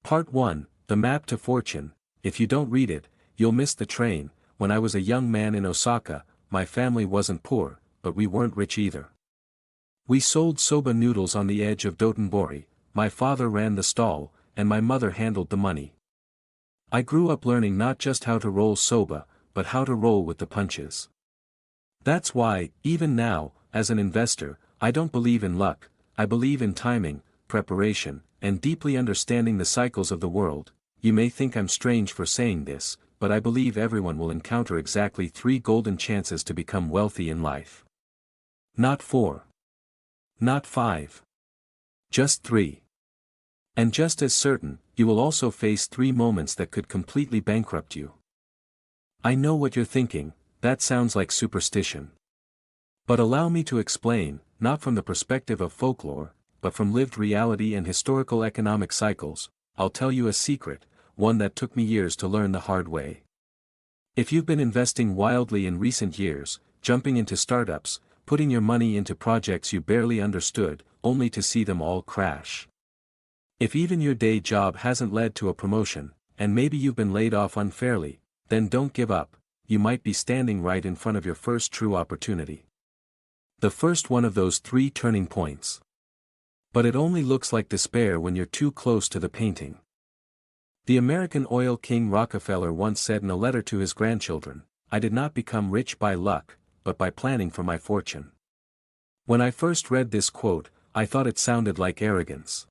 Part 1, The Map to Fortune. If you don't read it, you'll miss the train. When I was a young man in Osaka, my family wasn't poor, but we weren't rich either. We sold soba noodles on the edge of Dotonbori, my father ran the stall, and my mother handled the money. I grew up learning not just how to roll soba, but how to roll with the punches. That's why, even now, as an investor, I don't believe in luck, I believe in timing, preparation, and deeply understanding the cycles of the world. You may think I'm strange for saying this, but I believe everyone will encounter exactly 3 golden chances to become wealthy in life. Not 4. Not 5. Just 3. And just as certain, you will also face 3 moments that could completely bankrupt you. I know what you're thinking, that sounds like superstition. But allow me to explain, not from the perspective of folklore, but from lived reality and historical economic cycles. I'll tell you a secret, one that took me years to learn the hard way. If you've been investing wildly in recent years, jumping into startups, putting your money into projects you barely understood, only to see them all crash. If even your day job hasn't led to a promotion, and maybe you've been laid off unfairly, then don't give up, you might be standing right in front of your first true opportunity. The first one of those 3 turning points. But it only looks like despair when you're too close to the painting. The American oil king Rockefeller once said in a letter to his grandchildren, "I did not become rich by luck, but by planning for my fortune." When I first read this quote, I thought it sounded like arrogance.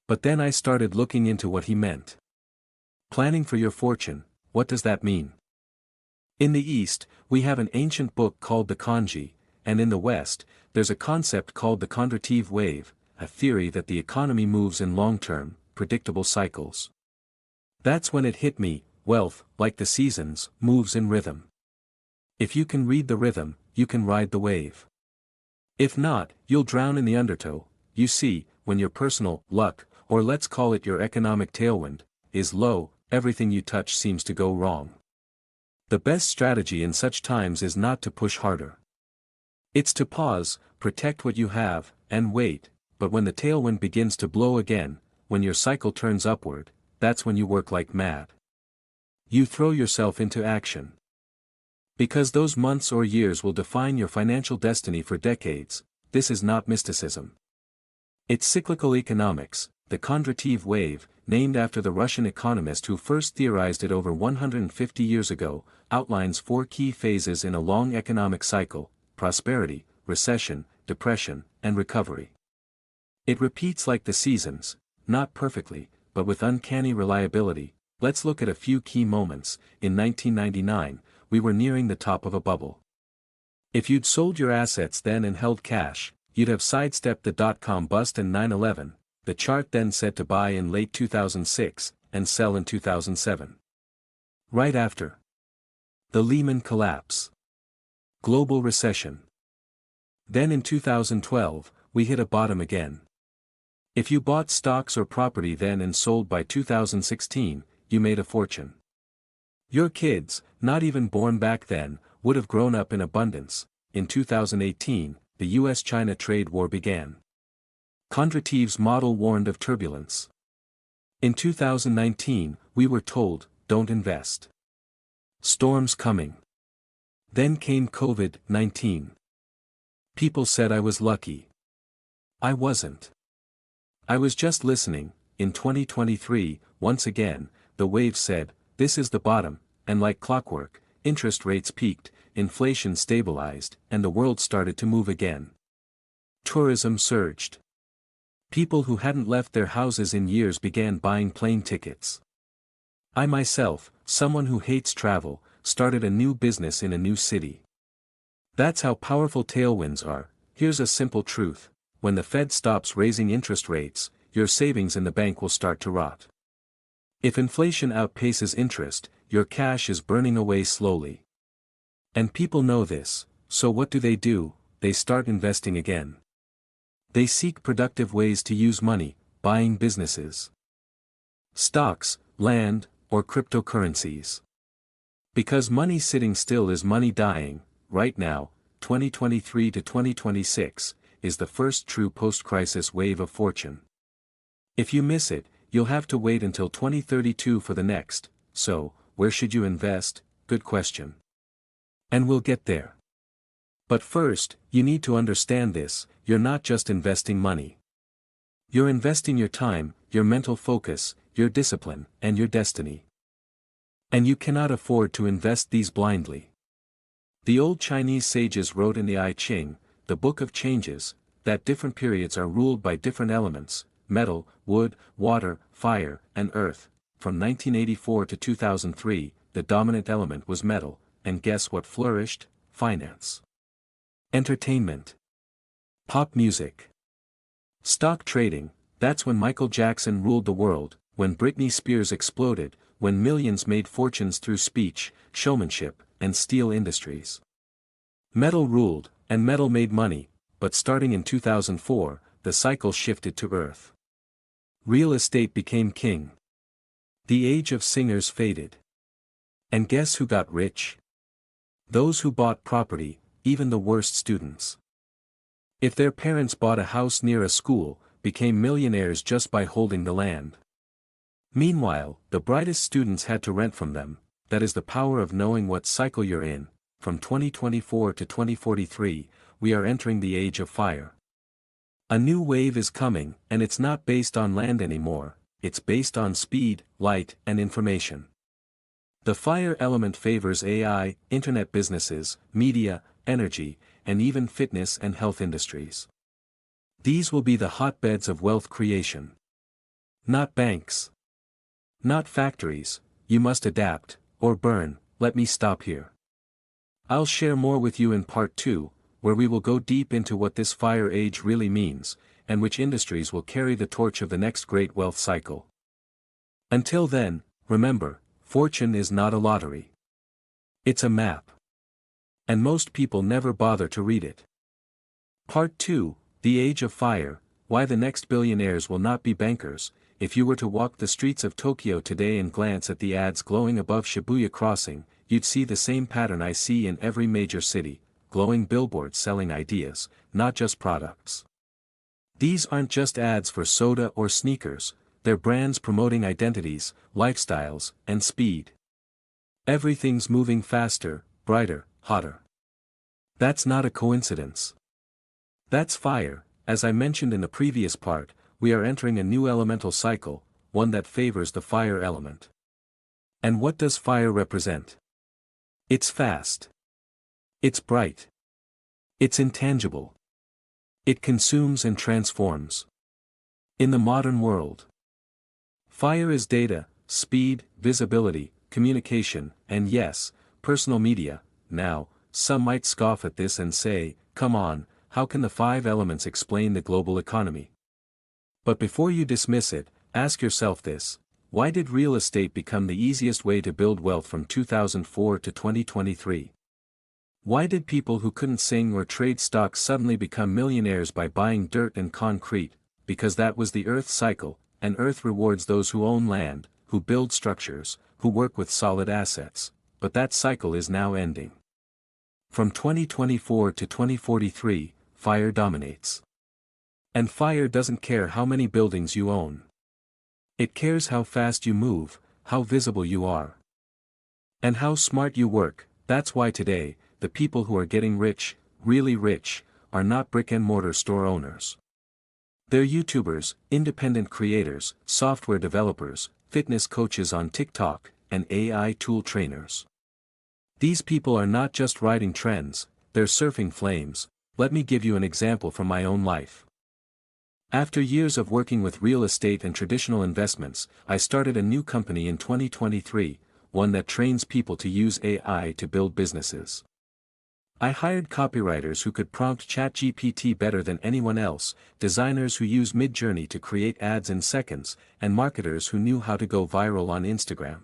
But then I started looking into what he meant. Planning for your fortune, what does that mean? In the East, we have an ancient book called the Kanji, and in the West, there's a concept called the Kondratiev wave, a theory that the economy moves in long-term, predictable cycles. That's when it hit me, wealth, like the seasons, moves in rhythm. If you can read the rhythm, you can ride the wave. If not, you'll drown in the undertow. You see, when your personal luck, or let's call it your economic tailwind, is low, everything you touch seems to go wrong. The best strategy in such times is not to push harder. It's to pause, protect what you have, and wait. But when the tailwind begins to blow again, when your cycle turns upward, that's when you work like mad. You throw yourself into action. Because those months or years will define your financial destiny for decades. This is not mysticism. It's cyclical economics. The Kondratiev wave, named after the Russian economist who first theorized it over 150 years ago, outlines 4 key phases in a long economic cycle: prosperity, recession, depression, and recovery. It repeats like the seasons, not perfectly, but with uncanny reliability. Let's look at a few key moments. In 1999, we were nearing the top of a bubble. If you'd sold your assets then and held cash, you'd have sidestepped the dot-com bust and 9/11. The chart then said to buy in late 2006, and sell in 2007. Right after. The Lehman collapse. Global recession. Then in 2012, we hit a bottom again. If you bought stocks or property then and sold by 2016, you made a fortune. Your kids, not even born back then, would have grown up in abundance. In 2018, the US-China trade war began. Kondratiev's model warned of turbulence. In 2019, we were told, don't invest. Storms coming. Then came COVID-19. People said I was lucky. I wasn't. I was just listening. In 2023, once again, the wave said, this is the bottom, and like clockwork, interest rates peaked, inflation stabilized, and the world started to move again. Tourism surged. People who hadn't left their houses in years began buying plane tickets. I myself, someone who hates travel, started a new business in a new city. That's how powerful tailwinds are. Here's a simple truth. When the Fed stops raising interest rates, your savings in the bank will start to rot. If inflation outpaces interest, your cash is burning away slowly. And people know this, so what do? They start investing again. They seek productive ways to use money, buying businesses, stocks, land, or cryptocurrencies. Because money sitting still is money dying. Right now, 2023 to 2026, is the first true post-crisis wave of fortune. If you miss it, you'll have to wait until 2032 for the next. So, where should you invest? Good question. And we'll get there. But first, you need to understand this: you're not just investing money. You're investing your time, your mental focus, your discipline, and your destiny. And you cannot afford to invest these blindly. The old Chinese sages wrote in the I Ching, the Book of Changes, that different periods are ruled by different elements: metal, wood, water, fire, and earth. From 1984 to 2003, the dominant element was metal, and guess what flourished? Finance. Entertainment. Pop music. Stock trading. That's when Michael Jackson ruled the world, when Britney Spears exploded, when millions made fortunes through speech, showmanship, and steel industries. Metal ruled, and metal made money, but starting in 2004, the cycle shifted to earth. Real estate became king. The age of singers faded. And guess who got rich? Those who bought property, even the worst students. If their parents bought a house near a school, became millionaires just by holding the land. Meanwhile, the brightest students had to rent from them. That is the power of knowing what cycle you're in. From 2024 to 2043, we are entering the age of fire. A new wave is coming, and it's not based on land anymore, it's based on speed, light, and information. The fire element favors AI, internet businesses, media, energy, and even fitness and health industries. These will be the hotbeds of wealth creation. Not banks. Not factories. You must adapt, or burn. Let me stop here. I'll share more with you in part 2, where we will go deep into what this fire age really means, and which industries will carry the torch of the next great wealth cycle. Until then, remember, fortune is not a lottery. It's a map. And most people never bother to read it. Part 2, The Age of Fire, Why the Next Billionaires Will Not Be Bankers. If you were to walk the streets of Tokyo today and glance at the ads glowing above Shibuya Crossing, you'd see the same pattern I see in every major city: glowing billboards selling ideas, not just products. These aren't just ads for soda or sneakers, they're brands promoting identities, lifestyles, and speed. Everything's moving faster, brighter, hotter. That's not a coincidence. That's fire. As I mentioned in the previous part, we are entering a new elemental cycle, one that favors the fire element. And what does fire represent? It's fast. It's bright. It's intangible. It consumes and transforms. In the modern world, fire is data, speed, visibility, communication, and yes, personal media. Now, some might scoff at this and say, come on, how can the 5 elements explain the global economy? But before you dismiss it, ask yourself this: why did real estate become the easiest way to build wealth from 2004 to 2023? Why did people who couldn't sing or trade stocks suddenly become millionaires by buying dirt and concrete? Because that was the Earth cycle, and Earth rewards those who own land, who build structures, who work with solid assets. But that cycle is now ending. From 2024 to 2043, fire dominates. And fire doesn't care how many buildings you own. It cares how fast you move, how visible you are, and how smart you work. That's why today, the people who are getting rich, really rich, are not brick-and-mortar store owners. They're YouTubers, independent creators, software developers, fitness coaches on TikTok, and AI tool trainers. These people are not just riding trends, they're surfing flames. Let me give you an example from my own life. After years of working with real estate and traditional investments, I started a new company in 2023, one that trains people to use AI to build businesses. I hired copywriters who could prompt ChatGPT better than anyone else, designers who use Midjourney to create ads in seconds, and marketers who knew how to go viral on Instagram.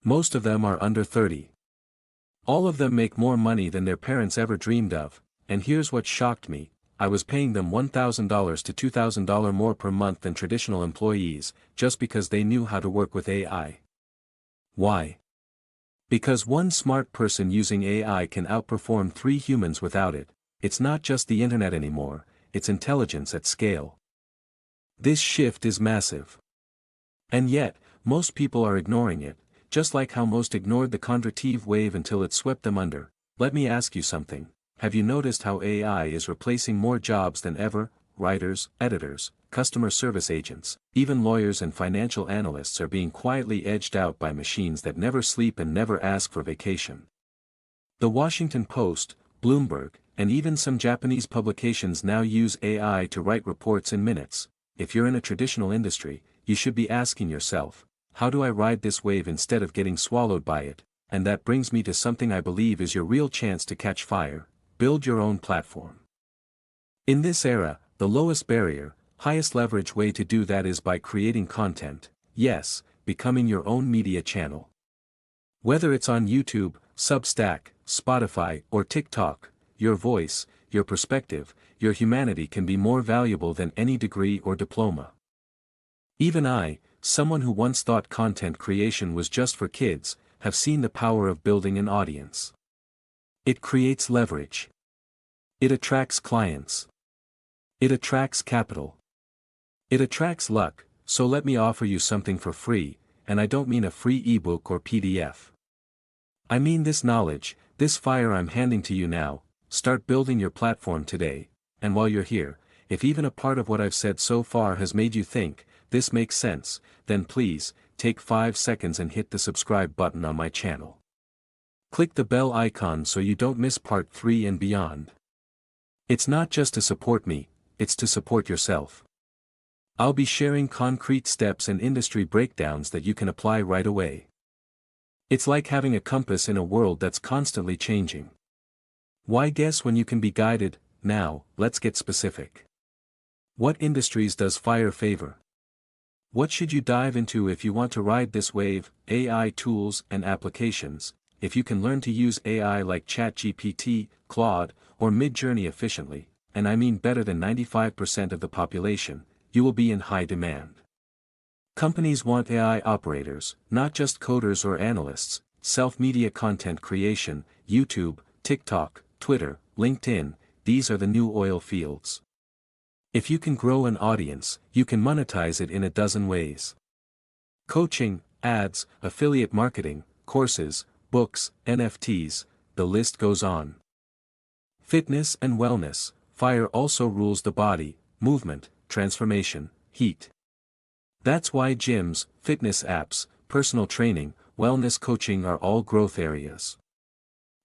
Most of them are under 30. All of them make more money than their parents ever dreamed of, and here's what shocked me: I was paying them $1,000 to $2,000 more per month than traditional employees, just because they knew how to work with AI. Why? Because one smart person using AI can outperform 3 humans without it. It's not just the internet anymore, it's intelligence at scale. This shift is massive. And yet, most people are ignoring it, just like how most ignored the Kondratiev wave until it swept them under. Let me ask you something. Have you noticed how AI is replacing more jobs than ever? Writers, editors, customer service agents, even lawyers and financial analysts are being quietly edged out by machines that never sleep and never ask for vacation. The Washington Post, Bloomberg, and even some Japanese publications now use AI to write reports in minutes. If you're in a traditional industry, you should be asking yourself, how do I ride this wave instead of getting swallowed by it? And that brings me to something I believe is your real chance to catch fire: build your own platform. In this era, the lowest barrier, highest leverage way to do that is by creating content, yes, becoming your own media channel. Whether it's on YouTube, Substack, Spotify, or TikTok, your voice, your perspective, your humanity can be more valuable than any degree or diploma. Even I, someone who once thought content creation was just for kids, have seen the power of building an audience. It creates leverage. It attracts clients. It attracts capital. It attracts luck. So let me offer you something for free, and I don't mean a free ebook or PDF. I mean this knowledge, this fire I'm handing to you now. Start building your platform today, and while you're here, if even a part of what I've said so far has made you think, this makes sense, then please, take 5 seconds and hit the subscribe button on my channel. Click the bell icon so you don't miss part 3 and beyond. It's not just to support me, it's to support yourself. I'll be sharing concrete steps and industry breakdowns that you can apply right away. It's like having a compass in a world that's constantly changing. Why guess when you can be guided? Now, let's get specific. What industries does fire favor? What should you dive into if you want to ride this wave? AI tools and applications. If you can learn to use AI like ChatGPT, Claude, or Midjourney efficiently, and I mean better than 95% of the population, you will be in high demand. Companies want AI operators, not just coders or analysts. Self-media content creation, YouTube, TikTok, Twitter, LinkedIn, these are the new oil fields. If you can grow an audience, you can monetize it in a dozen ways. Coaching, ads, affiliate marketing, courses, books, NFTs, the list goes on. Fitness and wellness, fire also rules the body, movement, transformation, heat. That's why gyms, fitness apps, personal training, wellness coaching are all growth areas.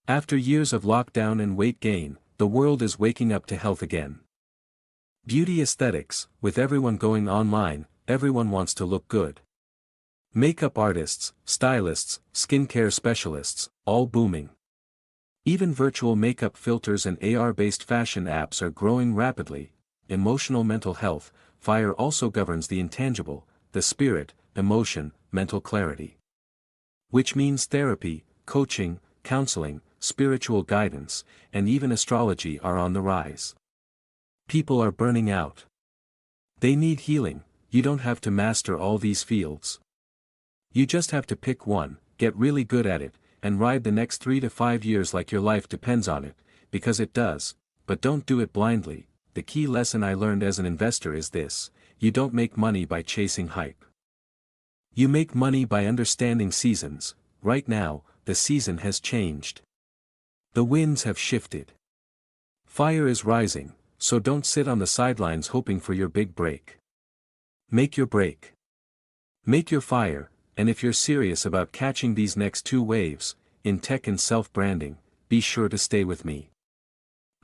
After years of lockdown and weight gain, the world is waking up to health again. Beauty aesthetics, with everyone going online, everyone wants to look good. Makeup artists, stylists, skincare specialists, all booming. Even virtual makeup filters and AR-based fashion apps are growing rapidly. Emotional mental health, fire also governs the intangible, the spirit, emotion, mental clarity. Which means therapy, coaching, counseling, spiritual guidance, and even astrology are on the rise. People are burning out. They need healing. You don't have to master all these fields. You just have to pick one, get really good at it, and ride the next 3 to 5 years like your life depends on it, because it does, but don't do it blindly. The key lesson I learned as an investor is this: you don't make money by chasing hype. You make money by understanding seasons. Right now, the season has changed. The winds have shifted. Fire is rising, so don't sit on the sidelines hoping for your big break. Make your break. Make your fire, and if you're serious about catching these next 2 waves, in tech and self-branding, be sure to stay with me.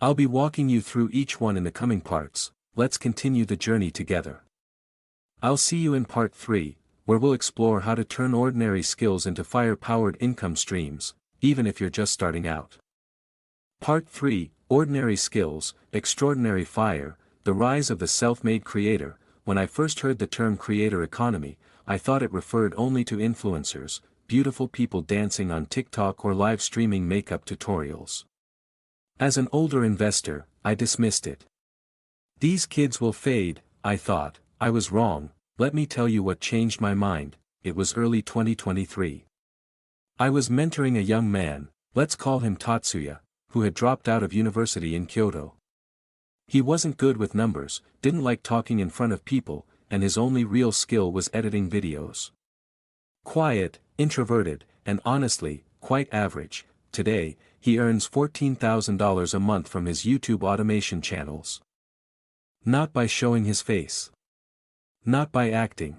I'll be walking you through each one in the coming parts. Let's continue the journey together. I'll see you in part 3, where we'll explore how to turn ordinary skills into fire-powered income streams, even if you're just starting out. Part 3, Ordinary Skills, Extraordinary Fire, the Rise of the Self-Made Creator. When I first heard the term creator economy, I thought it referred only to influencers, beautiful people dancing on TikTok or live streaming makeup tutorials. As an older investor, I dismissed it. These kids will fade, I thought. I was wrong. Let me tell you what changed my mind. It was early 2023. I was mentoring a young man, let's call him Tatsuya, who had dropped out of university in Kyoto. He wasn't good with numbers, didn't like talking in front of people, and his only real skill was editing videos. Quiet, introverted, and honestly, quite average, today, he earns $14,000 a month from his YouTube automation channels. Not by showing his face. Not by acting.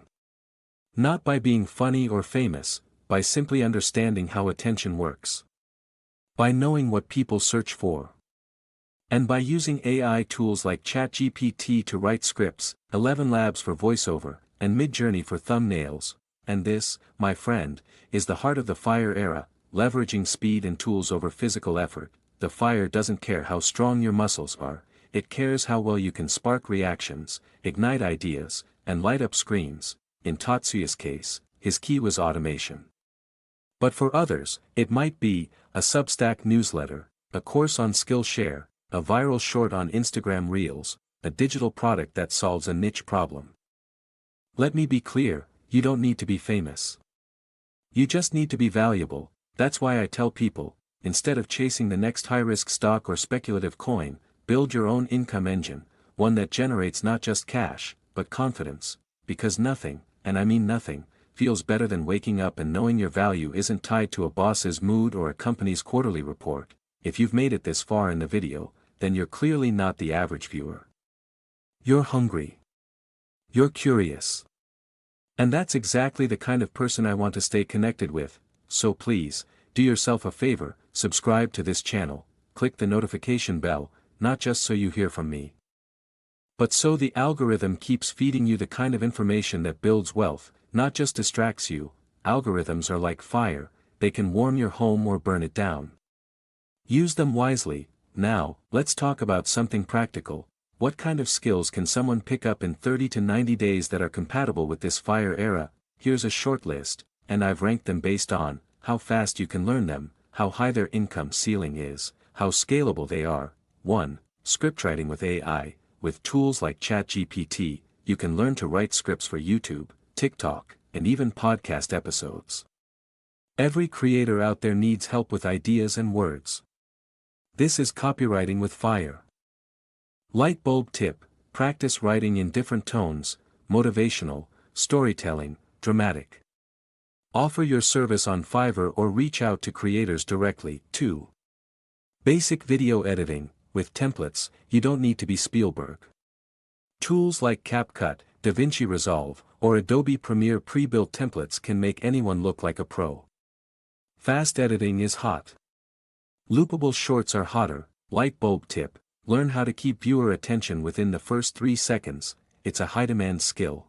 Not by being funny or famous, by simply understanding how attention works. By knowing what people search for. And by using AI tools like ChatGPT to write scripts, 11 Labs for voiceover, and Midjourney for thumbnails. And this, my friend, is the heart of the FIRE era, leveraging speed and tools over physical effort. The FIRE doesn't care how strong your muscles are, it cares how well you can spark reactions, ignite ideas, and light up screens. In Tatsuya's case, his key was automation. But for others, it might be a Substack newsletter, a course on Skillshare, a viral short on Instagram Reels, a digital product that solves a niche problem. Let me be clear, you don't need to be famous. You just need to be valuable. That's why I tell people, instead of chasing the next high-risk stock or speculative coin, build your own income engine, one that generates not just cash, but confidence, because nothing, and I mean nothing, feels better than waking up and knowing your value isn't tied to a boss's mood or a company's quarterly report. If you've made it this far in the video, then you're clearly not the average viewer. You're hungry. You're curious. And that's exactly the kind of person I want to stay connected with, so please, do yourself a favor, subscribe to this channel, click the notification bell, not just so you hear from me, but so the algorithm keeps feeding you the kind of information that builds wealth, not just distracts you. Algorithms are like fire, they can warm your home or burn it down. Use them wisely. Now, let's talk about something practical. What kind of skills can someone pick up in 30 to 90 days that are compatible with this FIRE era? Here's a short list, and I've ranked them based on how fast you can learn them, how high their income ceiling is, how scalable they are. 1. Scriptwriting with AI. With tools like ChatGPT, you can learn to write scripts for YouTube, TikTok, and even podcast episodes. Every creator out there needs help with ideas and words. This is copywriting with FIRE. Light bulb tip: practice writing in different tones, motivational, storytelling, dramatic. Offer your service on Fiverr or reach out to creators directly. 2. Basic video editing. With templates, you don't need to be Spielberg. Tools like CapCut, DaVinci Resolve, or Adobe Premiere pre-built templates can make anyone look like a pro. Fast editing is hot. Loopable shorts are hotter. Light bulb tip: learn how to keep viewer attention within the first 3 seconds, it's a high-demand skill.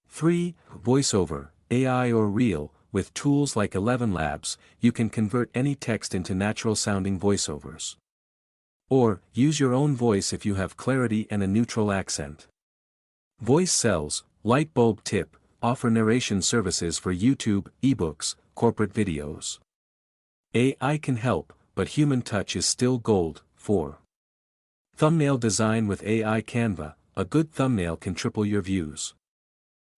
3. Voiceover, AI or Reel. With tools like 11 Labs, you can convert any text into natural-sounding voiceovers. Or, use your own voice if you have clarity and a neutral accent. Voice sells. Light bulb tip: offer narration services for YouTube, ebooks, corporate videos. AI can help, but human touch is still gold. 4. Thumbnail design with AI Canva. A good thumbnail can triple your views.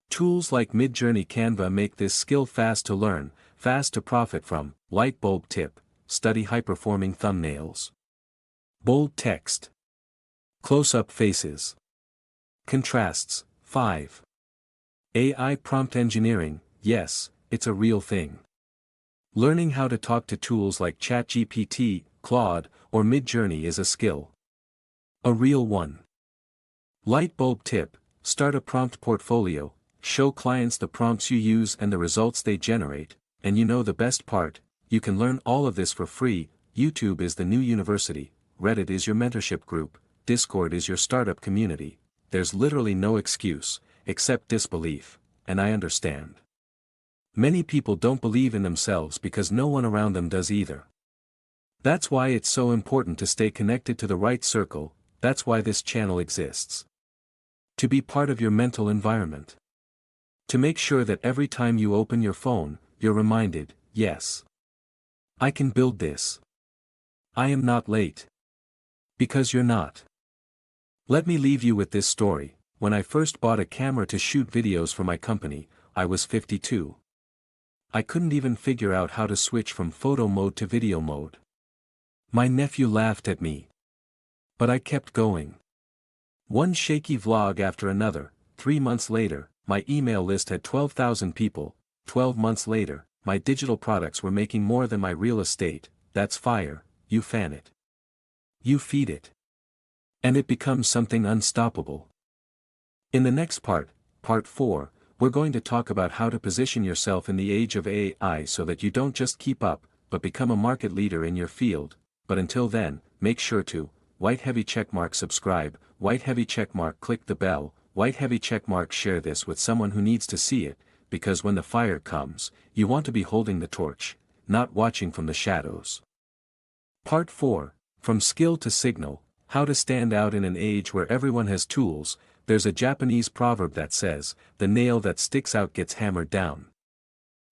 Tools like Midjourney Canva make this skill fast to learn, fast to profit from. Light bulb tip: study high-performing thumbnails. Bold text. Close-up faces. Contrasts. 5. AI prompt engineering. Yes, it's a real thing. Learning how to talk to tools like ChatGPT, Claude, or Midjourney is a skill. A real one. Light bulb tip: start a prompt portfolio, show clients the prompts you use and the results they generate, and you know the best part, you can learn all of this for free. YouTube is the new university. Reddit is your mentorship group, Discord is your startup community. There's literally no excuse, except disbelief, and I understand. Many people don't believe in themselves because no one around them does either. That's why it's so important to stay connected to the right circle. That's why this channel exists. To be part of your mental environment. To make sure that every time you open your phone, you're reminded, yes, I can build this. I am not late. Because you're not. Let me leave you with this story. When I first bought a camera to shoot videos for my company, I was 52. I couldn't even figure out how to switch from photo mode to video mode. My nephew laughed at me. But I kept going. One shaky vlog after another, 3 months later, my email list had 12,000 people, 12 months later, my digital products were making more than my real estate. That's fire, you fan it. You feed it. And it becomes something unstoppable. In the next part, part 4, we're going to talk about how to position yourself in the age of AI so that you don't just keep up, but become a market leader in your field. But until then, make sure to, white heavy checkmark subscribe, white heavy checkmark click the bell, white heavy checkmark share this with someone who needs to see it, because when the fire comes, you want to be holding the torch, not watching from the shadows. Part 4, From Skill to Signal, How to Stand Out in an Age Where Everyone Has Tools. There's a Japanese proverb that says, the nail that sticks out gets hammered down.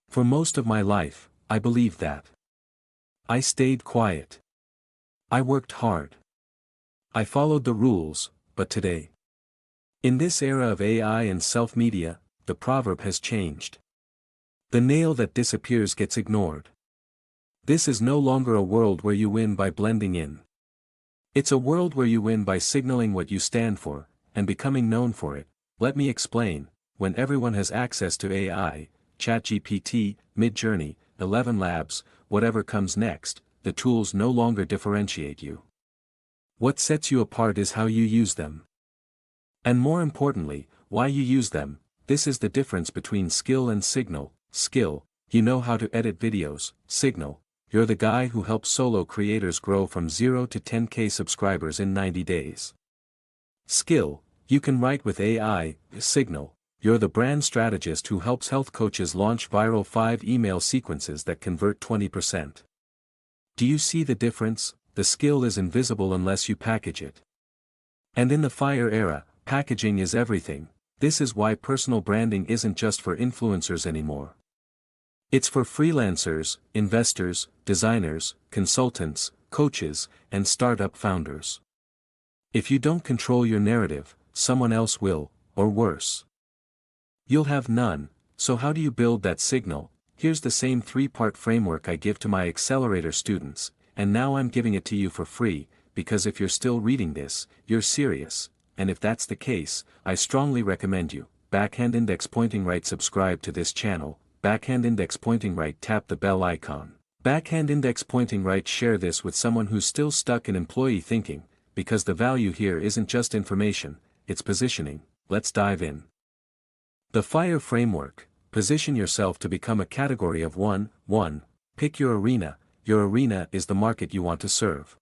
For most of my life, I believed that. I stayed quiet. I worked hard. I followed the rules, but today, in this era of AI and self-media, the proverb has changed. The nail that disappears gets ignored. This is no longer a world where you win by blending in. It's a world where you win by signaling what you stand for, and becoming known for it. Let me explain. When everyone has access to AI, ChatGPT, Midjourney, 11 Labs, whatever comes next, the tools no longer differentiate you. What sets you apart is how you use them. And more importantly, why you use them. This is the difference between skill and signal. Skill, you know how to edit videos. Signal, you're the guy who helps solo creators grow from 0 to 10K subscribers in 90 days. Skill, you can write with AI. Signal, you're the brand strategist who helps health coaches launch viral 5 email sequences that convert 20%. Do you see the difference? The skill is invisible unless you package it. And in the fire era, packaging is everything. This is why personal branding isn't just for influencers anymore. It's for freelancers, investors, designers, consultants, coaches, and startup founders. If you don't control your narrative, someone else will, or worse. You'll have none. So how do you build that signal? Here's the same 3-part framework I give to my accelerator students, and now I'm giving it to you for free, because if you're still reading this, you're serious, and if that's the case, I strongly recommend you, backhand index pointing right subscribe to this channel, backhand index pointing right tap the bell icon, backhand index pointing right share this with someone who's still stuck in employee thinking, because the value here isn't just information, it's positioning. Let's dive in. The FIRE framework. Position yourself to become a category of 1. 1. Pick your arena. Your arena is the market you want to serve.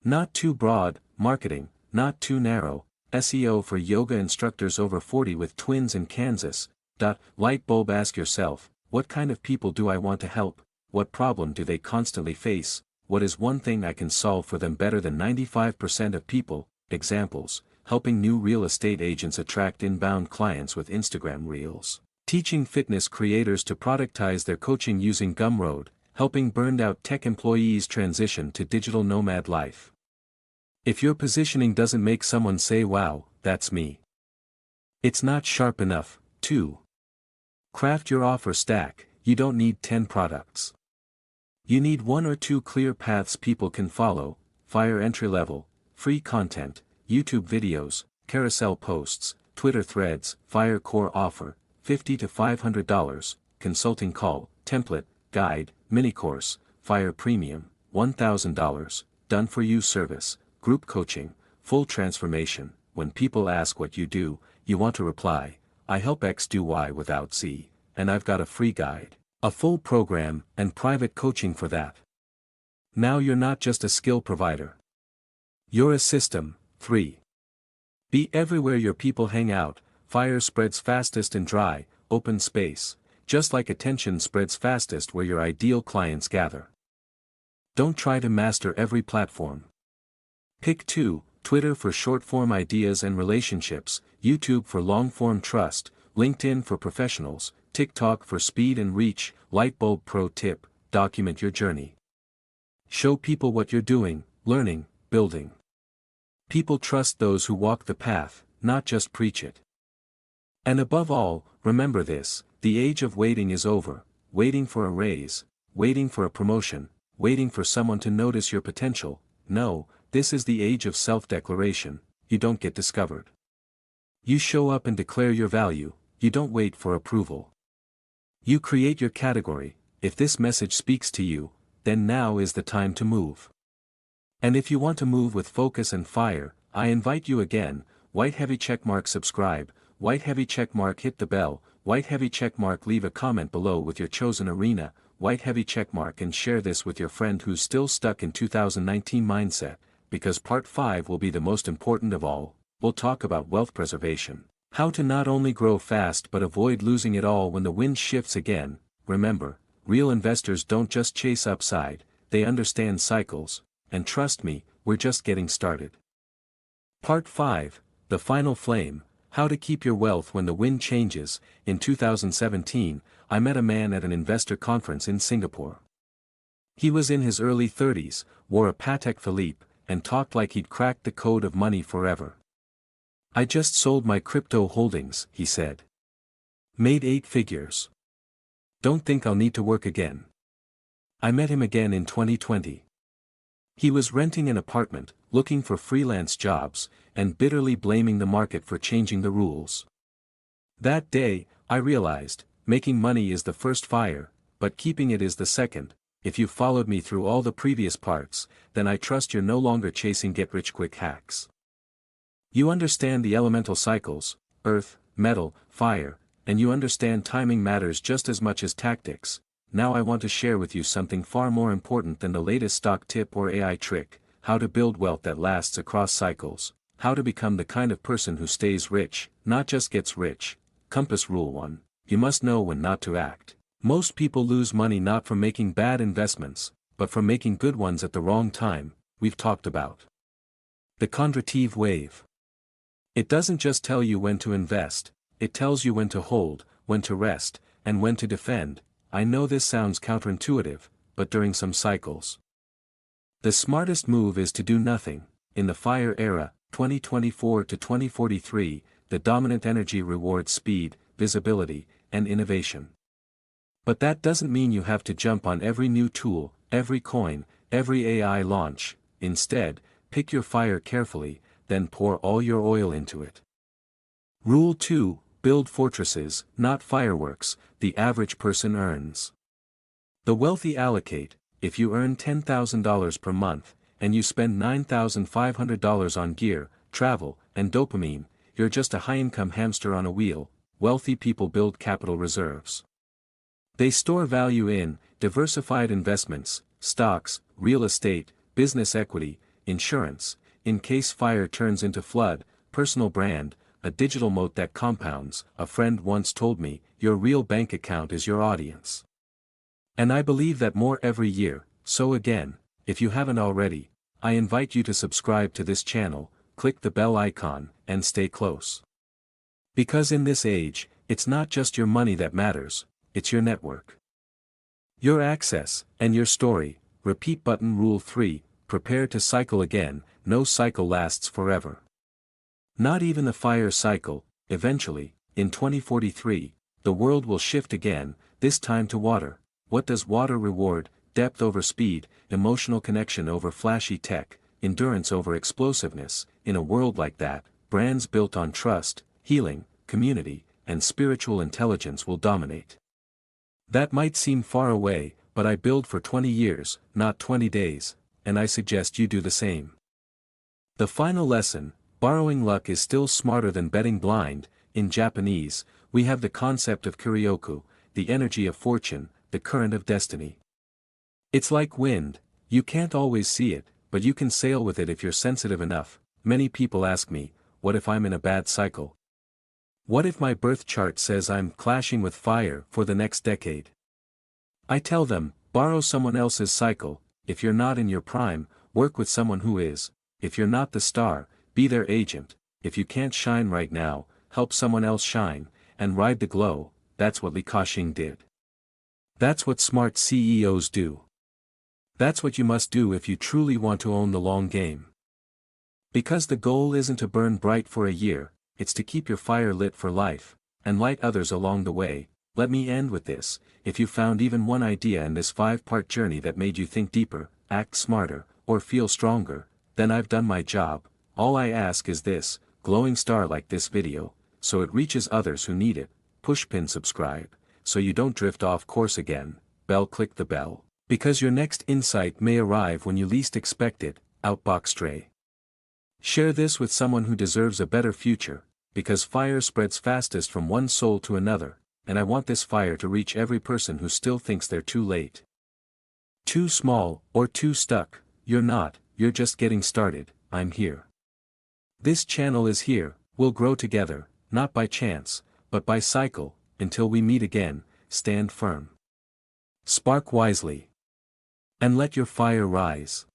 Not too broad, marketing, not too narrow, SEO for yoga instructors over 40 with twins in Kansas. Light bulb. Ask yourself, what kind of people do I want to help? What problem do they constantly face? What is one thing I can solve for them better than 95% of people? Examples, helping new real estate agents attract inbound clients with Instagram Reels. Teaching fitness creators to productize their coaching using Gumroad, helping burned-out tech employees transition to digital nomad life. If your positioning doesn't make someone say wow, that's me. It's not sharp enough. 2. Craft your offer stack. You don't need 10 products. You need 1 or 2 clear paths people can follow. FIRE entry level, free content, YouTube videos, carousel posts, Twitter threads. FIRE core offer, $50 to $500, consulting call, template, guide, mini course. FIRE premium, $1,000, done for you service, group coaching, full transformation. When people ask what you do, you want to reply, I help X do Y without Z, and I've got a free guide, a full program, and private coaching for that. Now you're not just a skill provider. You're a system. 3. Be everywhere your people hang out. FIRE spreads fastest in dry, open space, just like attention spreads fastest where your ideal clients gather. Don't try to master every platform. Pick 2, Twitter for short-form ideas and relationships, YouTube for long-form trust, LinkedIn for professionals, TikTok for speed and reach. Lightbulb pro tip, document your journey. Show people what you're doing, learning, building. People trust those who walk the path, not just preach it. And above all, remember this, the age of waiting is over, waiting for a raise, waiting for a promotion, waiting for someone to notice your potential. No, this is the age of self-declaration. You don't get discovered. You show up and declare your value, you don't wait for approval. You create your category. If this message speaks to you, then now is the time to move. And if you want to move with focus and fire, I invite you again, white heavy checkmark subscribe, white heavy checkmark hit the bell, white heavy checkmark leave a comment below with your chosen arena, white heavy checkmark and share this with your friend who's still stuck in 2019 mindset, because part 5 will be the most important of all. We'll talk about wealth preservation. How to not only grow fast but avoid losing it all when the wind shifts again. Remember, real investors don't just chase upside, they understand cycles, and trust me, we're just getting started. Part 5, The Final Flame, How to Keep Your Wealth When the Wind Changes. In 2017, I met a man at an investor conference in Singapore. He was in his early 30s, wore a Patek Philippe, and talked like he'd cracked the code of money forever. I just sold my crypto holdings, he said. Made 8 figures. Don't think I'll need to work again. I met him again in 2020. He was renting an apartment, looking for freelance jobs, and bitterly blaming the market for changing the rules. That day, I realized, making money is the first fire, but keeping it is the second. If you followed me through all the previous parts, then I trust you're no longer chasing get-rich-quick hacks. You understand the elemental cycles, earth, metal, fire, and you understand timing matters just as much as tactics. Now I want to share with you something far more important than the latest stock tip or AI trick: how to build wealth that lasts across cycles, how to become the kind of person who stays rich, not just gets rich. Compass Rule 1, you must know when not to act. Most people lose money not from making bad investments, but from making good ones at the wrong time. We've talked about the Kondratiev wave. It doesn't just tell you when to invest, it tells you when to hold, when to rest, and when to defend. I know this sounds counterintuitive, but during some cycles, the smartest move is to do nothing. In the FIRE era, 2024 to 2043, the dominant energy rewards speed, visibility, and innovation. But that doesn't mean you have to jump on every new tool, every coin, every AI launch. Instead, pick your fire carefully, then pour all your oil into it. Rule 2, build fortresses, not fireworks. The average person earns. The wealthy allocate. If you earn $10,000 per month, and you spend $9,500 on gear, travel, and dopamine, you're just a high-income hamster on a wheel. Wealthy people build capital reserves. They store value in diversified investments, stocks, real estate, business equity, insurance, in case fire turns into flood, personal brand, a digital moat that compounds. A friend once told me, your real bank account is your audience. And I believe that more every year. So again, if you haven't already, I invite you to subscribe to this channel, click the bell icon, and stay close. Because in this age, it's not just your money that matters, it's your network, your access, and your story. Repeat button. Rule 3, prepare to cycle again. No cycle lasts forever. Not even the fire cycle. Eventually, in 2043, the world will shift again, this time to water. What does water reward? Depth over speed, emotional connection over flashy tech, endurance over explosiveness. In a world like that, brands built on trust, healing, community, and spiritual intelligence will dominate. That might seem far away, but I build for 20 years, not 20 days, and I suggest you do the same. The final lesson: borrowing luck is still smarter than betting blind. In Japanese, we have the concept of kuryoku, the energy of fortune, the current of destiny. It's like wind, you can't always see it, but you can sail with it if you're sensitive enough. Many people ask me, what if I'm in a bad cycle? What if my birth chart says I'm clashing with fire for the next decade? I tell them, borrow someone else's cycle. If you're not in your prime, work with someone who is. If you're not the star, be their agent. If you can't shine right now, help someone else shine, and ride the glow. That's what Li Ka-shing did. That's what smart CEOs do. That's what you must do if you truly want to own the long game. Because the goal isn't to burn bright for a year, it's to keep your fire lit for life, and light others along the way. Let me end with this: if you found even one idea in this 5-part journey that made you think deeper, act smarter, or feel stronger, then I've done my job. All I ask is this: glowing star like this video, so it reaches others who need it, push pin subscribe, so you don't drift off course again, bell click the bell, because your next insight may arrive when you least expect it, outbox stray. Share this with someone who deserves a better future, because fire spreads fastest from one soul to another, and I want this fire to reach every person who still thinks they're too late. Too small, or too stuck, you're not, you're just getting started, I'm here. This channel is here, we'll grow together, not by chance, but by cycle, until we meet again, stand firm. Spark wisely. And let your fire rise.